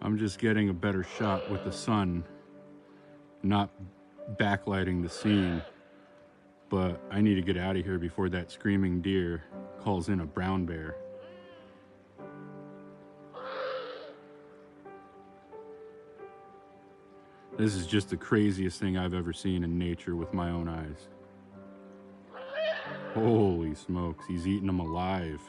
I'm just getting a better shot with the sun, not backlighting the scene. But I need to get out of here before that screaming deer calls in a brown bear. This is just the craziest thing I've ever seen in nature with my own eyes. Holy smokes, he's eating them alive.